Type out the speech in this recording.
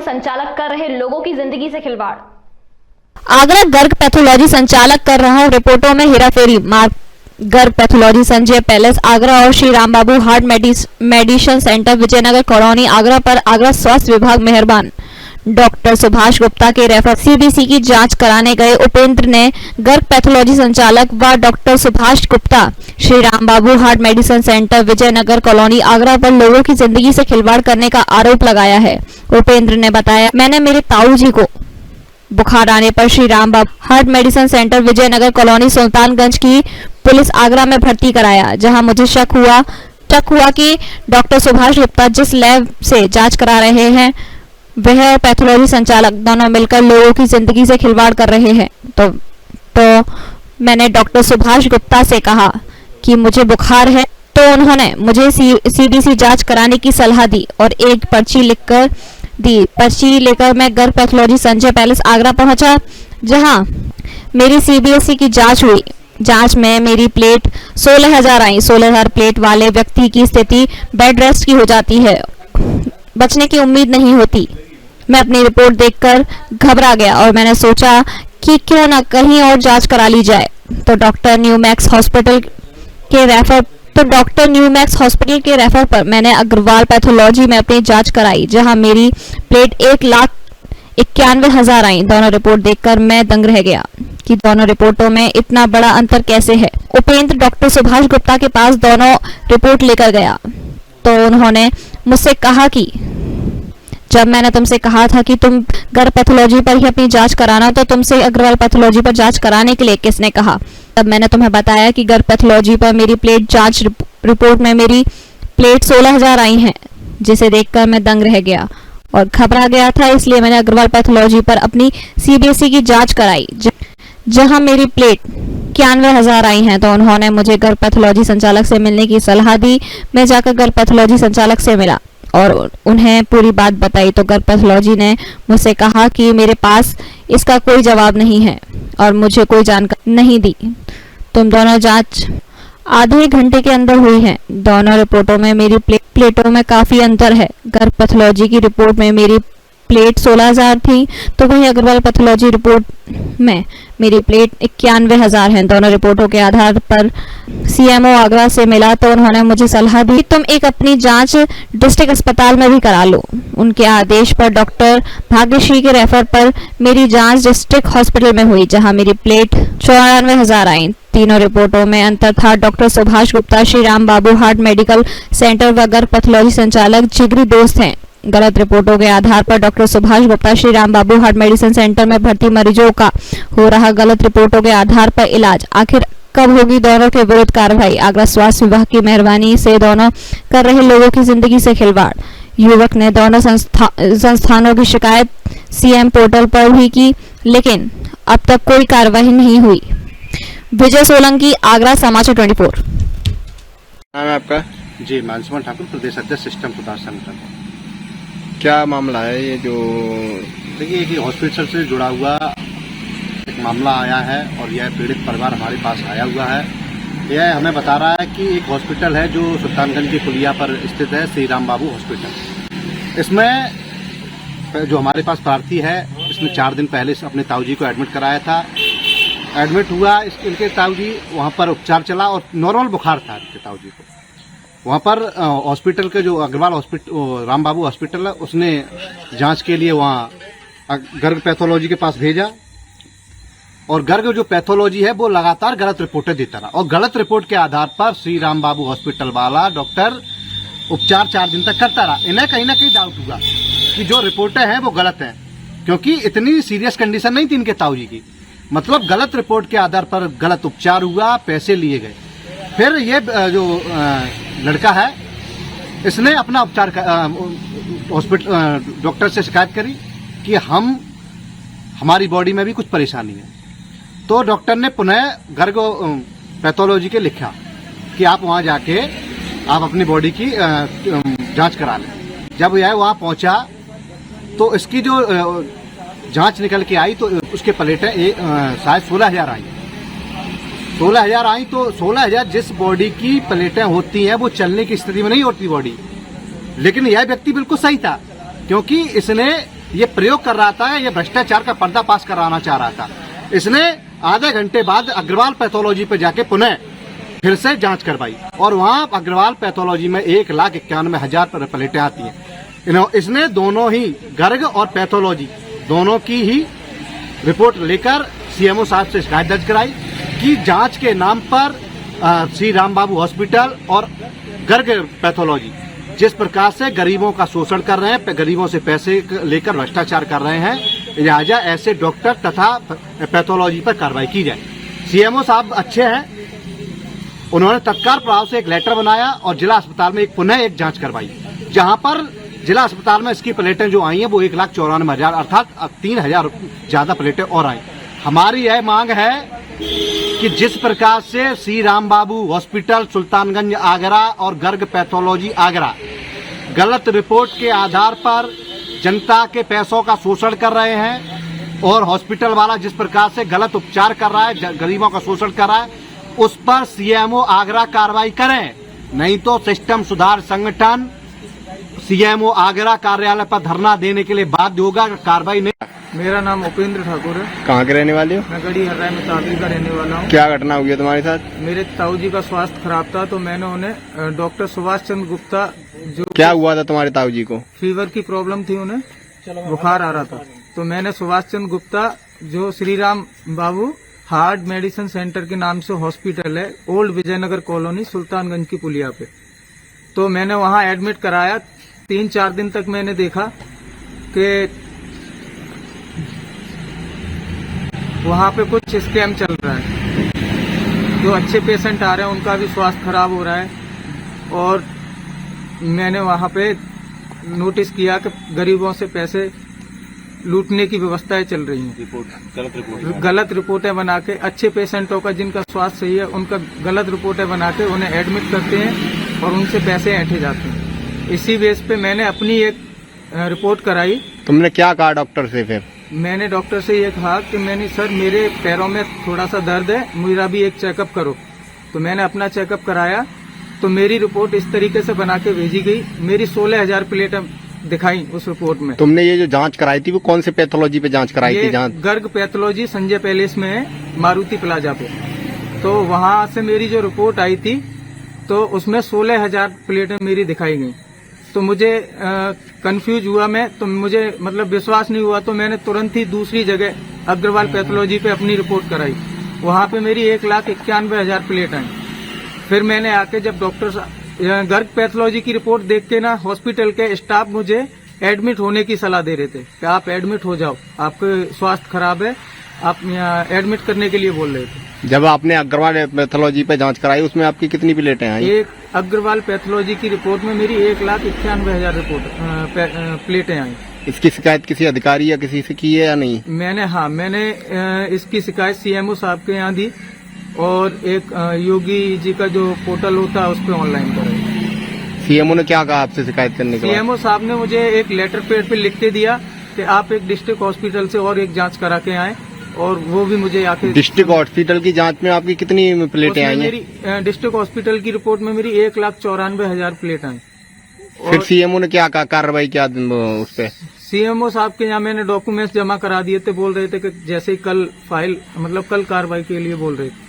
संचालक कर रहे लोगों की जिंदगी से खिलवाड़। आगरा गर्ग पैथोलॉजी संचालक कर रहा रिपोर्टों में हेराफेरी। गर्ग पैथोलॉजी संजय पैलेस आगरा और Shri Ram Babu heart medicine centre Vijaynagar colony Agra पर आगरा स्वास्थ्य विभाग मेहरबान। डॉक्टर सुभाष गुप्ता के रेफर सीबीसी की जांच कराने गए उपेंद्र ने गर्ग पैथोलॉजी संचालक व doctor Subhash Gupta Shri Ram Babu heart medicine centre Vijaynagar colony Agra पर लोगों की जिंदगी से खिलवाड़ करने का आरोप लगाया है। उपेंद्र ने बताया, मैंने मेरे ताऊ जी को बुखार आने पर Shri Ram Babu heart medicine centre Vijaynagar colony Sultanganj की पुलिस आगरा में भर्ती कराया, जहां मुझे शक हुआ कि डॉक्टर सुभाष गुप्ता जिस लैब से जांच करा रहे हैं वह और पैथोलॉजी संचालक दोनों मिलकर लोगों की जिंदगी से खिलवाड़ कर रहे हैं। तो मैंने डॉक्टर सुभाष गुप्ता से कहा कि मुझे बुखार है, तो उन्होंने मुझे सीबीसी जांच कराने की सलाह दी और एक पर्ची लिखकर दी। पर्ची लेकर मैं गर्ग पैथोलॉजी संजय पैलेस आगरा पहुंचा, जहां मेरी सीबीएसई की जांच हुई। जांच में मेरी प्लेट 16,000 आई। 16,000 प्लेट वाले व्यक्ति की स्थिति बेड रेस्ट की हो जाती है, बचने की उम्मीद नहीं होती। मैं अपनी रिपोर्ट देखकर घबरा गया और मैंने सोचा कि क्यों ना कहीं और जांच करा ली जाए। तो डॉक्टर न्यूमैक्स हॉस्पिटल के रेफर पर मैंने अग्रवाल पैथोलॉजी में अपनी जांच कराई, जहां मेरी प्लेट 1,91,000 आई। दोनों रिपोर्ट देखकर मैं दंग रह गया कि दोनों रिपोर्टों में इतना बड़ा अंतर कैसे है। उपेंद्र डॉक्टर सुभाष गुप्ता के पास दोनों रिपोर्ट लेकर गया तो उन्होंने मुझसे कहा कि जब मैंने तुमसे कहा था कि तुम गर्ग पैथोलॉजी पर ही अपनी जांच कराना, तो तुमसे अग्रवाल पैथोलॉजी पर जांच कराने के लिए किसने कहा? तब मैंने तुम्हें बताया कि गर्ग पैथोलॉजी पर मेरी प्लेट जांच रिपोर्ट में मेरी प्लेट 16,000 आई हैं, जिसे देखकर मैं दंग रह गया और घबरा गया था। इसलिए मैंने अग्रवाल पैथोलॉजी पर अपनी सीबीएसई की जांच कराई, जहां मेरी प्लेट 91,000 आई हैं। तो उन्होंने मुझे गर्ग पैथोलॉजी संचालक से मिलने की सलाह दी। मैं जाकर गर्ग पैथोलॉजी संचालक से मिला और उन्हें पूरी बात बताई। तो गर्ग पैथोलॉजी ने मुझसे कहा कि मेरे पास इसका कोई जवाब नहीं है और मुझे कोई जानकारी नहीं दी। तुम दोनों जांच आधे घंटे के अंदर हुई है। दोनों रिपोर्टों में मेरी प्लेटों में काफी अंतर है। गर्ग पैथोलॉजी की रिपोर्ट में मेरी प्लेट 16,000 थी, तो वहीं अग्रवाल पैथोलॉजी रिपोर्ट में मेरी प्लेट 91,000 है। दोनों रिपोर्टों के आधार पर सीएमओ आगरा से मिला तो उन्होंने मुझे सलाह दी कि तुम अपनी जांच डिस्ट्रिक्ट अस्पताल में भी करा लो। उनके आदेश पर डॉक्टर भाग्यश्री के रेफर पर मेरी जांच डिस्ट्रिक्ट हॉस्पिटल में हुई, जहां मेरी प्लेट 94,000 आई। तीनों रिपोर्टों में अंतर था। Doctor Subhash Gupta Shri Ram Babu heart medical centre व गर्ग पैथोलॉजी संचालक जिगरी दोस्त हैं। गलत रिपोर्टों के आधार पर doctor Subhash Gupta Shri Ram Babu heart medicine centre में भर्ती मरीजों का हो रहा गलत रिपोर्टों के आधार पर इलाज। आखिर कब होगी दोनों के विरुद्ध कार्रवाई? आगरा स्वास्थ्य विभाग की मेहरबानी से दोनों कर रहे लोगों की जिंदगी से खिलवाड़। युवक ने दोनों संस्थानों की शिकायत सीएम पोर्टल पर भी की, लेकिन अब तक कोई कार्रवाई नहीं हुई। विजय सोलंकी, आगरा समाचार 24। नाम है आपका? जी, मानसुमन ठाकुर, प्रदेश अध्यक्ष सिस्टम सुधार संगठन। क्या मामला है ये जो? देखिए, एक हॉस्पिटल से जुड़ा हुआ एक मामला आया है और यह पीड़ित परिवार हमारे पास आया हुआ है। यह हमें बता रहा है कि एक हॉस्पिटल है जो सुल्तानगंज की पुलिया पर स्थित है, श्री राम बाबू हॉस्पिटल। इसमें जो हमारे पास प्रार्थी है, इसने 4 दिन पहले अपने ताऊ जी को एडमिट कराया था। एडमिट हुआ इनके ताऊ जी, वहाँ पर उपचार चला और नॉर्मल बुखार था इनके ताऊ जी को। वहाँ पर हॉस्पिटल के जो अग्रवाल हॉस्पिटल राम बाबू हॉस्पिटल है, उसने जांच के लिए वहाँ गर्ग पैथोलॉजी के पास भेजा और गर्ग जो पैथोलॉजी है वो लगातार गलत रिपोर्टें देता रहा और गलत रिपोर्ट के आधार पर श्री राम बाबू हॉस्पिटल वाला डॉक्टर उपचार 4 दिन तक करता रहा। इन्हें कहीं ना कहीं डाउट हुआ कि जो रिपोर्टें हैं वो गलत हैं, क्योंकि इतनी सीरियस कंडीशन नहीं थी इनके ताऊ जी की। मतलब गलत रिपोर्ट के आधार पर गलत उपचार हुआ, पैसे लिए गए। फिर ये जो लड़का है, इसने अपना उपचार हॉस्पिटल डॉक्टर से शिकायत करी कि हमारी बॉडी में भी कुछ परेशानी है। तो डॉक्टर ने पुनः गर्ग पैथोलॉजी के लिखा कि आप वहां जाके आप अपनी बॉडी की जांच करा लें। जब यह वहां पहुंचा तो इसकी जो जांच निकल के आई तो उसके प्लेटें शायद 16,000 आई। 16,000 आई तो 16,000 जिस बॉडी की प्लेटें होती हैं वो चलने की स्थिति में नहीं होती बॉडी, लेकिन यह व्यक्ति बिल्कुल सही था, क्योंकि इसने ये प्रयोग कर रहा था, ये भ्रष्टाचार का पर्दाफाश कराना चाह रहा था। इसने आधे घंटे बाद अग्रवाल पैथोलॉजी पे जाके पुनः फिर से जांच करवाई और वहां अग्रवाल पैथोलॉजी में 1,91,000 प्लेटें आती हैं। इसने दोनों ही गर्ग और पैथोलॉजी दोनों की ही रिपोर्ट लेकर सीएमओ साहब से शिकायत दर्ज कराई कि जांच के नाम पर श्री राम बाबू हॉस्पिटल और गर्ग पैथोलॉजी जिस प्रकार से गरीबों का शोषण कर रहे हैं, गरीबों से पैसे लेकर भ्रष्टाचार कर रहे हैं, लिहाजा ऐसे डॉक्टर तथा पैथोलॉजी पर कार्रवाई की जाए। सीएमओ साहब अच्छे हैं, उन्होंने तत्काल प्रभाव से एक लेटर बनाया और जिला अस्पताल में पुनः एक जांच करवाई, जहां पर जिला अस्पताल में इसकी प्लेटें जो आई हैं वो 1,94,000 अर्थात 3,000 ज्यादा प्लेटें और आई। हमारी यह मांग है कि जिस प्रकार से श्री राम बाबू हॉस्पिटल सुल्तानगंज आगरा और गर्ग पैथोलॉजी आगरा गलत रिपोर्ट के आधार पर जनता के पैसों का शोषण कर रहे हैं और हॉस्पिटल वाला जिस प्रकार से गलत उपचार कर रहा है, गरीबों का शोषण कर रहा है, उस पर सीएमओ आगरा कार्रवाई करें, नहीं तो सिस्टम सुधार संगठन सीएमओ आगरा कार्यालय पर धरना देने के लिए बाध्य होगा। कार्रवाई नहीं। मेरा नाम उपेंद्र ठाकुर है। कहाँ के रहने वाले हो? मैं गढ़ी हर्राय में ताबरी का रहने वाला हूँ। क्या घटना हुई है तुम्हारे साथ? मेरे ताऊ जी का स्वास्थ्य खराब था तो मैंने उन्हें डॉक्टर सुभाष चंद्र गुप्ता जो क्या हुआ था तुम्हारे ताऊ जी को? फीवर की प्रॉब्लम थी, उन्हें बुखार आ रहा था, तो मैंने सुभाष चंद्र गुप्ता जो Shri Ram Babu heart medicine centre के नाम से हॉस्पिटल है, ओल्ड विजयनगर कॉलोनी सुल्तानगंज की पुलिया पे, तो मैंने वहाँ एडमिट कराया। 3-4 दिन तक मैंने देखा कि वहाँ पे कुछ स्कैम चल रहा है, जो अच्छे पेशेंट आ रहे हैं उनका भी स्वास्थ्य खराब हो रहा है, और मैंने वहाँ पे नोटिस किया कि गरीबों से पैसे लूटने की व्यवस्थाएं चल रही हैं। गलत रिपोर्टें बना के अच्छे पेशेंटों का जिनका स्वास्थ्य सही है उनका गलत रिपोर्टें बना के उन्हें एडमिट करते हैं और उनसे पैसे ऐंठे जाते हैं। इसी बेस पे मैंने अपनी एक रिपोर्ट कराई। तुमने क्या कहा डॉक्टर से फिर? मैंने डॉक्टर से ये कहा कि मैंने सर मेरे पैरों में थोड़ा सा दर्द है, मेरा भी एक चेकअप करो। तो मैंने अपना चेकअप कराया तो मेरी रिपोर्ट इस तरीके से बना के भेजी गई। मेरी 16,000 प्लेटें दिखाई उस रिपोर्ट में। तुमने ये जो जांच कराई थी वो कौन से पैथोलॉजी पे जांच कराई थी? जांच गर्ग पैथोलॉजी संजय पैलेस में है, मारुति प्लाजा पे। तो वहां से मेरी जो रिपोर्ट आई थी तो उसमें 16,000 प्लेटें मेरी दिखाई गई। तो मुझे कंफ्यूज हुआ मैं, तो मुझे मतलब विश्वास नहीं हुआ, तो मैंने तुरंत ही दूसरी जगह अग्रवाल पैथोलॉजी पे अपनी रिपोर्ट कराई। वहां पे मेरी 1,91,000 प्लेट आई। फिर मैंने आके जब डॉक्टर गर्ग पैथोलॉजी की रिपोर्ट देख के ना हॉस्पिटल के स्टाफ मुझे एडमिट होने की सलाह दे रहे थे कि आप एडमिट हो जाओ, आपके स्वास्थ्य खराब है, आप एडमिट करने के लिए बोल रहे थे। जब आपने अग्रवाल पैथोलॉजी पे जांच कराई उसमें आपकी कितनी प्लेटें आई? एक अग्रवाल पैथोलॉजी की रिपोर्ट में मेरी 1,91,000 प्लेटें आई। इसकी शिकायत किसी अधिकारी या किसी से की है या नहीं? मैंने इसकी शिकायत सीएमओ साहब के यहाँ दी और एक योगी जी का जो पोर्टल होता है उस पर ऑनलाइन कराई। सीएमओ ने क्या कहा आपसे शिकायत करने के बाद? सीएमओ साहब ने मुझे एक लेटर पैड पे लिख के दिया कि आप एक डिस्ट्रिक्ट हॉस्पिटल से और एक जांच करा के आए, और वो भी मुझे आके डिस्ट्रिक्ट हॉस्पिटल की जांच में आपकी कितनी प्लेटें आई? मेरी डिस्ट्रिक्ट हॉस्पिटल की रिपोर्ट में मेरी 1,94,000 प्लेट आई। फिर सीएमओ ने क्या कहा, कार्रवाई क्या उस पे? सीएमओ साहब के यहाँ मैंने डॉक्यूमेंट्स जमा करा दिए थे, बोल रहे थे कि जैसे ही कल फाइल मतलब कल कार्रवाई के लिए बोल रहे थे।